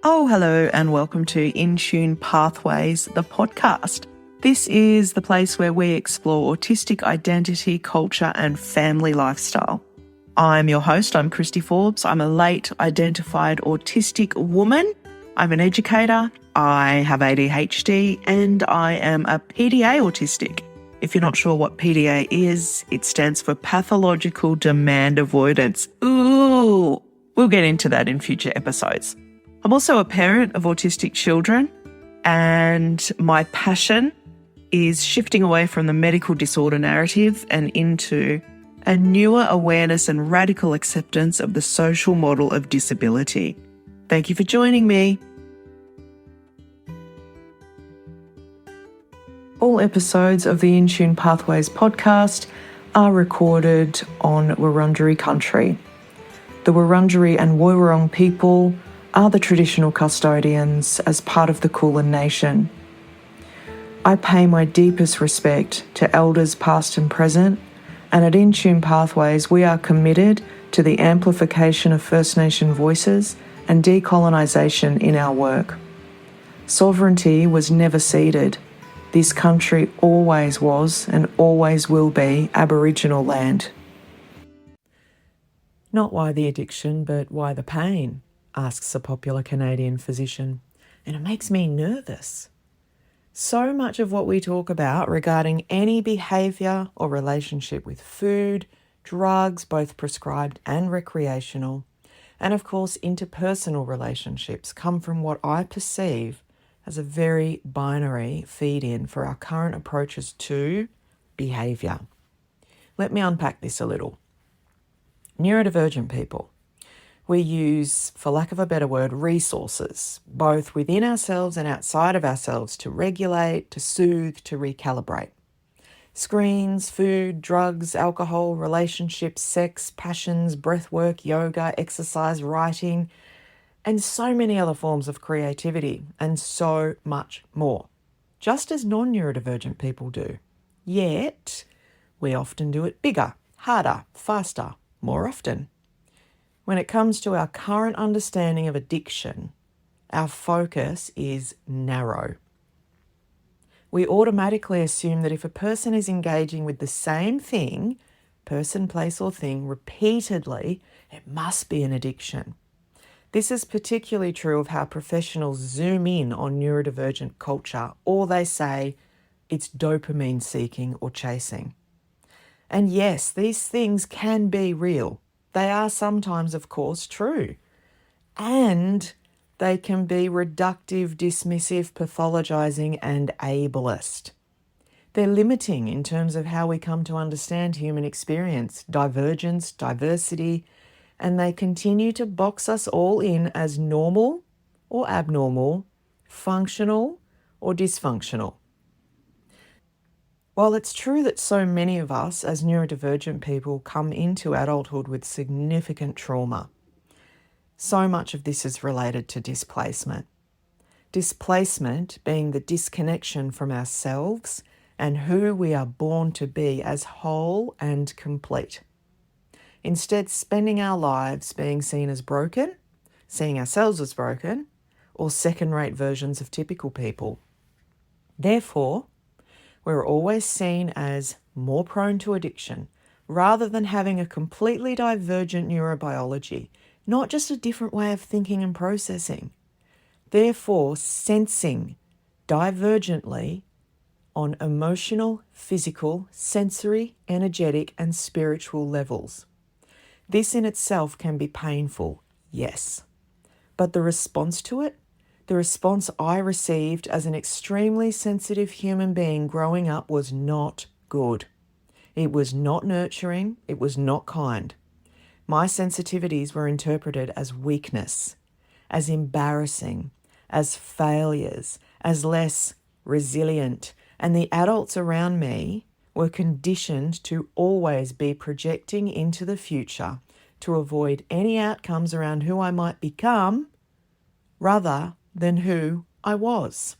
Oh, hello, and welcome to In Tune Pathways, the podcast. This is the place where we explore autistic identity, culture, and family lifestyle. I'm your host, I'm Kristy Forbes. I'm a late identified autistic woman. I'm an educator, I have ADHD, and I am a PDA autistic. If you're not sure what PDA is, it stands for pathological demand avoidance. Ooh, we'll get into that in future episodes. I'm also a parent of autistic children, and my passion is shifting away from the medical disorder narrative and into a newer awareness and radical acceptance of the social model of disability. Thank you for joining me. All episodes of the In Tune Pathways podcast are recorded on Wurundjeri country. The Wurundjeri and Woiwurrung people are the traditional custodians as part of the Kulin Nation. I pay my deepest respect to elders past and present, and at In Tune Pathways we are committed to the amplification of First Nation voices and decolonisation in our work. Sovereignty was never ceded. This country always was and always will be Aboriginal land. Not why the addiction, but why the pain, asks a popular Canadian physician, and it makes me nervous. So much of what we talk about regarding any behaviour or relationship with food, drugs, both prescribed and recreational, and of course interpersonal relationships come from what I perceive as a very binary feed-in for our current approaches to behaviour. Let me unpack this a little. Neurodivergent people. We use, for lack of a better word, resources, both within ourselves and outside of ourselves, to regulate, to soothe, to recalibrate. Screens, food, drugs, alcohol, relationships, sex, passions, breathwork, yoga, exercise, writing, and so many other forms of creativity, and so much more, just as non-neurodivergent people do. Yet, we often do it bigger, harder, faster, more often. When it comes to our current understanding of addiction, our focus is narrow. We automatically assume that if a person is engaging with the same thing, person, place, or thing, repeatedly, it must be an addiction. This is particularly true of how professionals zoom in on neurodivergent culture, or they say it's dopamine seeking or chasing. And yes, these things can be real. They are sometimes, of course, true. And they can be reductive, dismissive, pathologizing, and ableist. They're limiting in terms of how we come to understand human experience, divergence, diversity, and they continue to box us all in as normal or abnormal, functional or dysfunctional. While it's true that so many of us as neurodivergent people come into adulthood with significant trauma, so much of this is related to displacement. Displacement being the disconnection from ourselves and who we are born to be as whole and complete. Instead, spending our lives being seen as broken, seeing ourselves as broken, or second-rate versions of typical people. Therefore, we're always seen as more prone to addiction, rather than having a completely divergent neurobiology, not just a different way of thinking and processing. Therefore, sensing divergently on emotional, physical, sensory, energetic, and spiritual levels. This in itself can be painful, yes. But the response to it, the response I received as an extremely sensitive human being growing up was not good. It was not nurturing, it was not kind. My sensitivities were interpreted as weakness, as embarrassing, as failures, as less resilient, and the adults around me were conditioned to always be projecting into the future to avoid any outcomes around who I might become rather than who I was.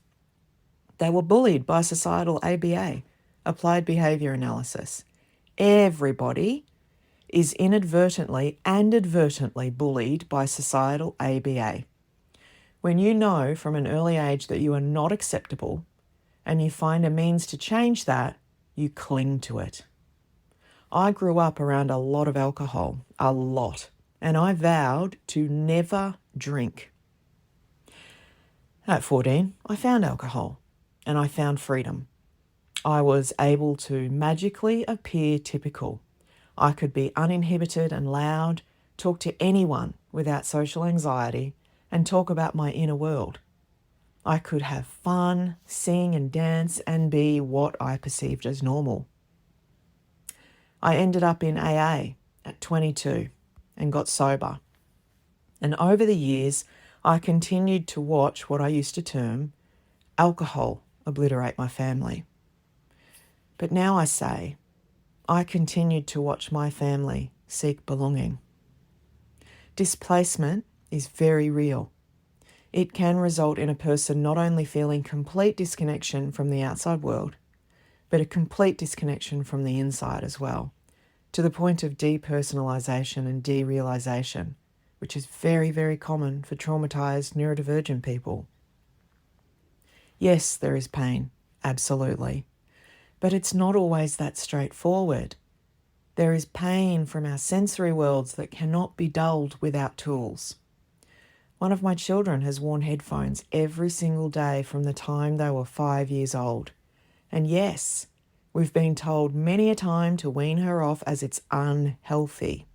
They were bullied by societal ABA, applied behaviour analysis. Everybody is inadvertently and advertently bullied by societal ABA. When you know from an early age that you are not acceptable and you find a means to change that, you cling to it. I grew up around a lot of alcohol, a lot, and I vowed to never drink. At 14, I found alcohol and I found freedom. I was able to magically appear typical. I could be uninhibited and loud, talk to anyone without social anxiety, and talk about my inner world. I could have fun, sing and dance, and be what I perceived as normal. I ended up in AA at 22 and got sober. And over the years, I continued to watch what I used to term alcohol obliterate my family. But now I say, I continued to watch my family seek belonging. Displacement is very real. It can result in a person not only feeling complete disconnection from the outside world, but a complete disconnection from the inside as well, to the point of depersonalization and derealization, which is very, very common for traumatized neurodivergent people. Yes, there is pain, absolutely, but it's not always that straightforward. There is pain from our sensory worlds that cannot be dulled without tools. One of my children has worn headphones every single day from the time they were 5 years old. And yes, we've been told many a time to wean her off as it's unhealthy.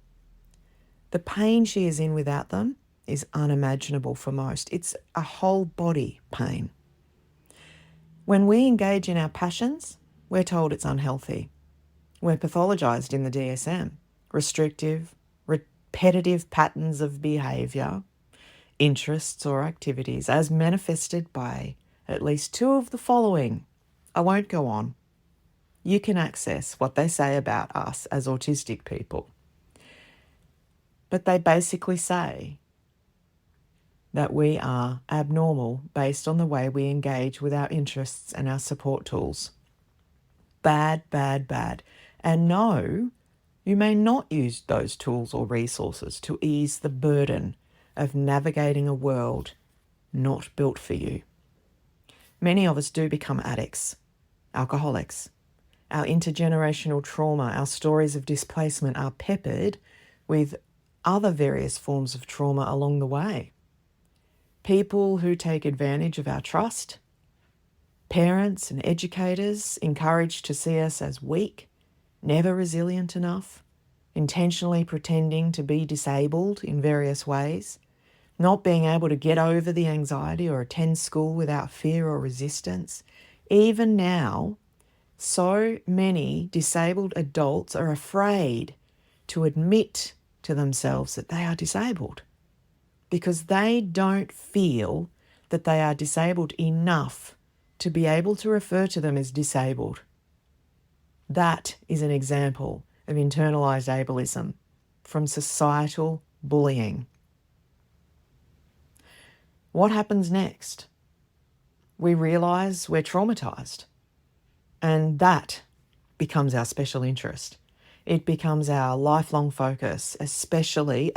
The pain she is in without them is unimaginable for most. It's a whole body pain. When we engage in our passions, we're told it's unhealthy. We're pathologized in the DSM. Restrictive, repetitive patterns of behaviour, interests or activities as manifested by at least two of the following. I won't go on. You can access what they say about us as autistic people. But they basically say that we are abnormal based on the way we engage with our interests and our support tools. Bad, bad, bad. And no, you may not use those tools or resources to ease the burden of navigating a world not built for you. Many of us do become addicts, alcoholics. Our intergenerational trauma, our stories of displacement are peppered with other various forms of trauma along the way. People who take advantage of our trust, parents and educators encouraged to see us as weak, never resilient enough, intentionally pretending to be disabled in various ways, not being able to get over the anxiety or attend school without fear or resistance. Even now, so many disabled adults are afraid to admit to themselves that they are disabled because they don't feel that they are disabled enough to be able to refer to them as disabled. That is an example of internalized ableism from societal bullying. What happens next? We realise we're traumatised, and that becomes our special interest. It becomes our lifelong focus, especially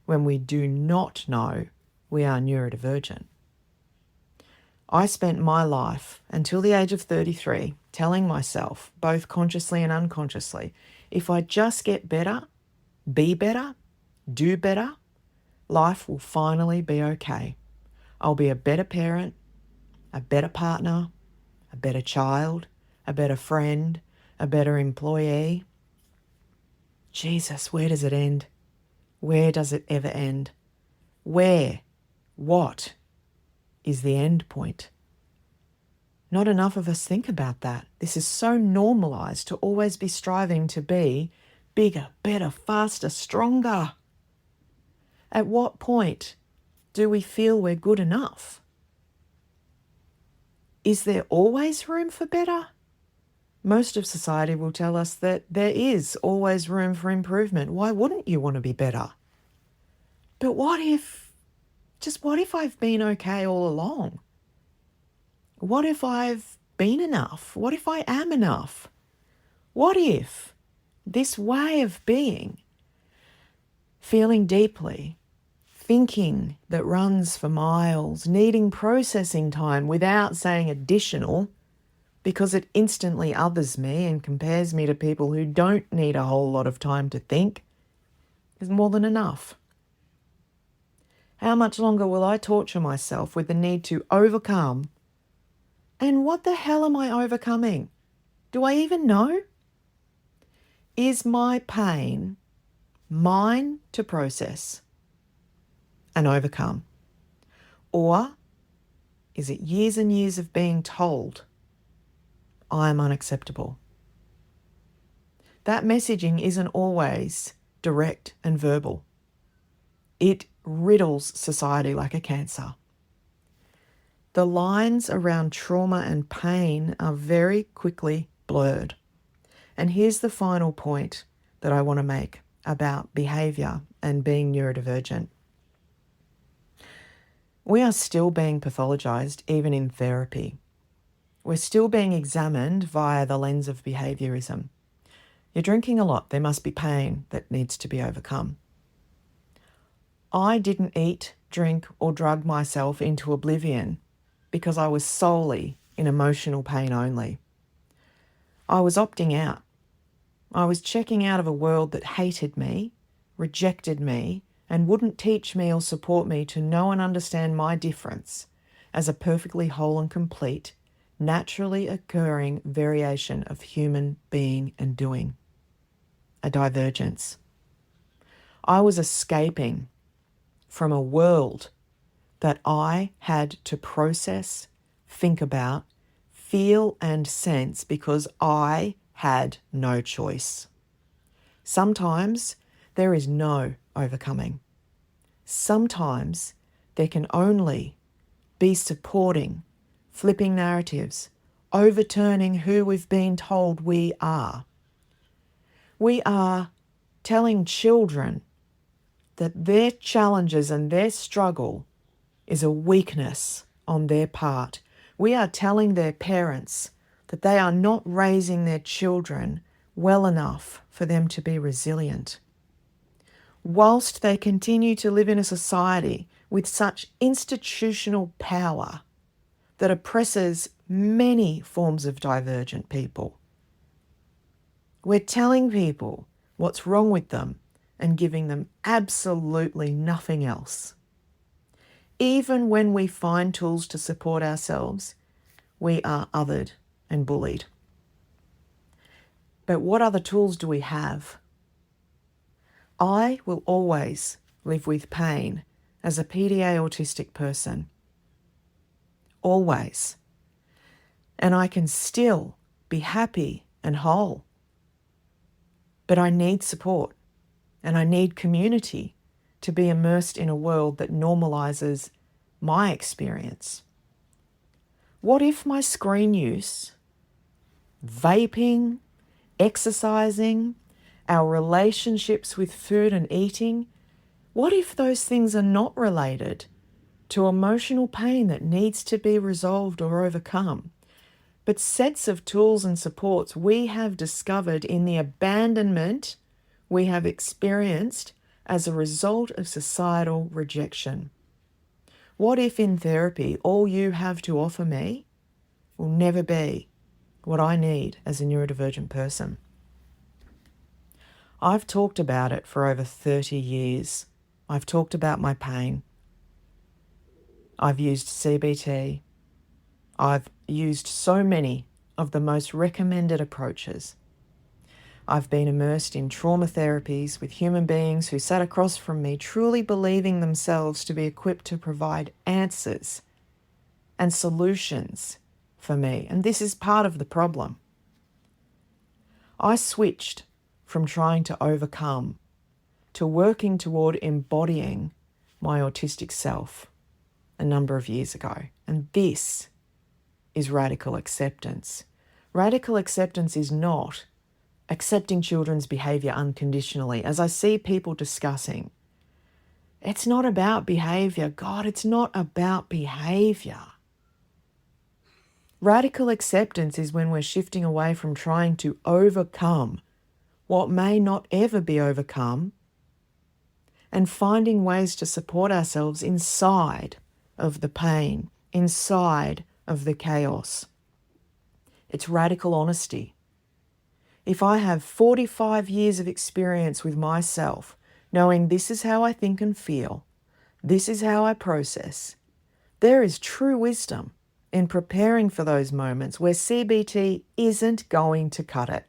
when we do not know we are neurodivergent. I spent my life until the age of 33 telling myself, both consciously and unconsciously, if I just get better, be better, do better, life will finally be okay. I'll be a better parent, a better partner, a better child, a better friend, a better employee. Jesus, where does it end? Where does it ever end? Where? What is the end point? Not enough of us think about that. This is so normalised to always be striving to be bigger, better, faster, stronger. At what point do we feel we're good enough? Is there always room for better? Most of society will tell us that there is always room for improvement. Why wouldn't you want to be better? But what if I've been okay all along? What if I've been enough? What if I am enough? What if this way of being, feeling deeply, thinking that runs for miles, needing processing time without saying additional, because it instantly others me and compares me to people who don't need a whole lot of time to think, is more than enough. How much longer will I torture myself with the need to overcome? And what the hell am I overcoming? Do I even know? Is my pain mine to process and overcome? Or is it years and years of being told I am unacceptable? That messaging isn't always direct and verbal. It riddles society like a cancer. The lines around trauma and pain are very quickly blurred. And here's the final point that I want to make about behaviour and being neurodivergent. We are still being pathologised even in therapy. We're still being examined via the lens of behaviourism. You're drinking a lot, there must be pain that needs to be overcome. I didn't eat, drink or drug myself into oblivion because I was solely in emotional pain only. I was opting out. I was checking out of a world that hated me, rejected me, and wouldn't teach me or support me to know and understand my difference as a perfectly whole and complete, naturally occurring variation of human being and doing. A divergence. I was escaping from a world that I had to process, think about, feel and sense because I had no choice. Sometimes there is no overcoming. Sometimes there can only be supporting, flipping narratives, overturning who we've been told we are. We are telling children that their challenges and their struggle is a weakness on their part. We are telling their parents that they are not raising their children well enough for them to be resilient. Whilst they continue to live in a society with such institutional power that oppresses many forms of divergent people, we're telling people what's wrong with them and giving them absolutely nothing else. Even when we find tools to support ourselves, we are othered and bullied. But what other tools do we have? I will always live with pain as a PDA autistic person. Always. And I can still be happy and whole. But I need support and I need community to be immersed in a world that normalizes my experience. What if my screen use, vaping, exercising, our relationships with food and eating, what if those things are not related to emotional pain that needs to be resolved or overcome, but sets of tools and supports we have discovered in the abandonment we have experienced as a result of societal rejection? What if in therapy all you have to offer me will never be what I need as a neurodivergent person? I've talked about it for over 30 years. I've talked about my pain. I've used CBT. I've used so many of the most recommended approaches. I've been immersed in trauma therapies with human beings who sat across from me truly believing themselves to be equipped to provide answers and solutions for me. And this is part of the problem. I switched from trying to overcome to working toward embodying my autistic self a number of years ago. And this is radical acceptance. Radical acceptance is not accepting children's behaviour unconditionally, as I see people discussing. It's not about behaviour. God, it's not about behaviour. Radical acceptance is when we're shifting away from trying to overcome what may not ever be overcome and finding ways to support ourselves inside of the pain, inside of the chaos. It's radical honesty. If I have 45 years of experience with myself, knowing this is how I think and feel, this is how I process, there is true wisdom in preparing for those moments where CBT isn't going to cut it.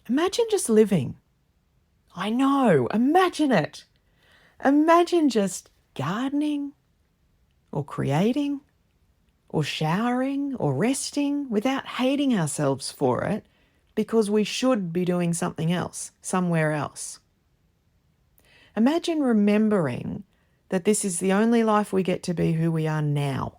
Imagine just living. I know, imagine it. Imagine just gardening or creating or showering or resting without hating ourselves for it because we should be doing something else, somewhere else. Imagine remembering that this is the only life we get to be who we are now.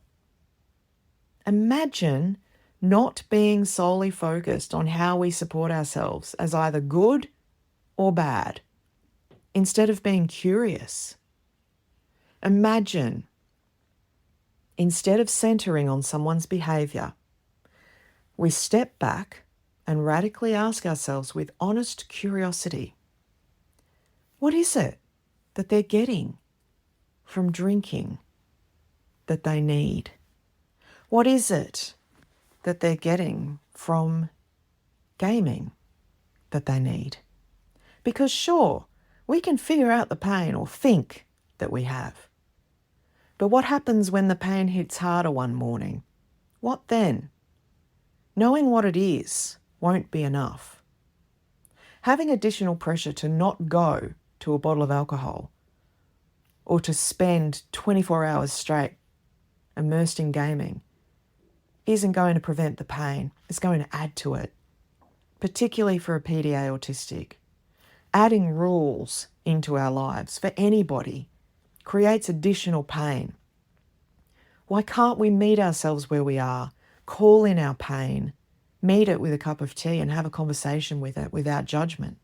Imagine not being solely focused on how we support ourselves as either good or bad, instead of being curious. Imagine, instead of centering on someone's behaviour, we step back and radically ask ourselves with honest curiosity, what is it that they're getting from drinking that they need? What is it that they're getting from gaming that they need? Because sure, we can figure out the pain or think that we have. But what happens when the pain hits harder one morning? What then? Knowing what it is won't be enough. Having additional pressure to not go to a bottle of alcohol or to spend 24 hours straight immersed in gaming isn't going to prevent the pain. It's going to add to it, particularly for a PDA autistic. Adding rules into our lives for anybody creates additional pain. Why can't we meet ourselves where we are, call in our pain, meet it with a cup of tea and have a conversation with it without judgment?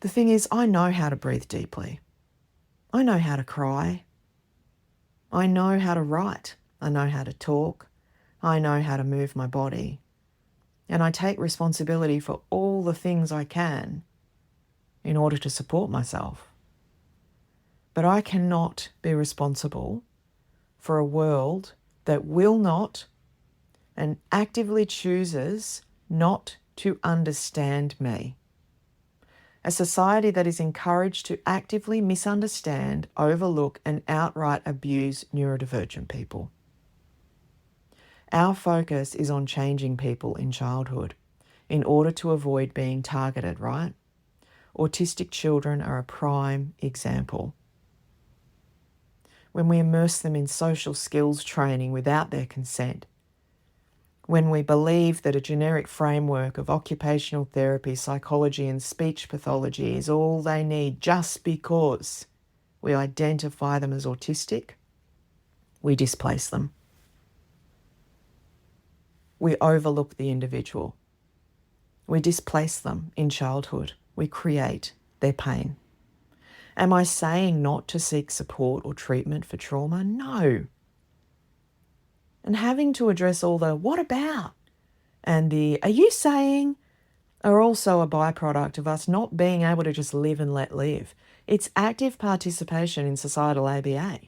The thing is, I know how to breathe deeply. I know how to cry. I know how to write. I know how to talk. I know how to move my body. And I take responsibility for all the things I can in order to support myself. But I cannot be responsible for a world that will not and actively chooses not to understand me. A society that is encouraged to actively misunderstand, overlook, and outright abuse neurodivergent people. Our focus is on changing people in childhood in order to avoid being targeted, right? Autistic children are a prime example. When we immerse them in social skills training without their consent, when we believe that a generic framework of occupational therapy, psychology, and speech pathology is all they need just because we identify them as autistic, we displace them. We overlook the individual. We displace them in childhood. We create their pain. Am I saying not to seek support or treatment for trauma? No. And having to address all the what about and the are you saying are also a byproduct of us not being able to just live and let live. It's active participation in societal ABA.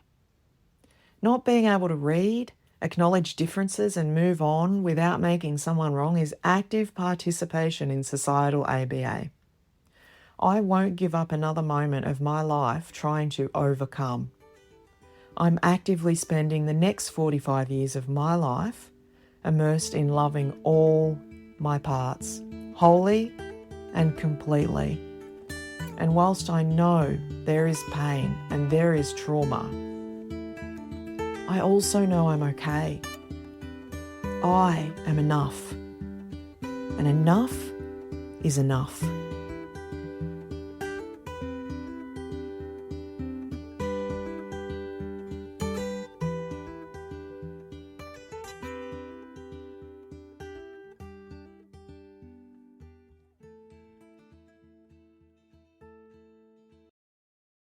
Not being able to read, acknowledge differences and move on without making someone wrong is active participation in societal ABA. I won't give up another moment of my life trying to overcome. I'm actively spending the next 45 years of my life immersed in loving all my parts, wholly and completely. And whilst I know there is pain and there is trauma, I also know I'm okay. I am enough. And enough is enough.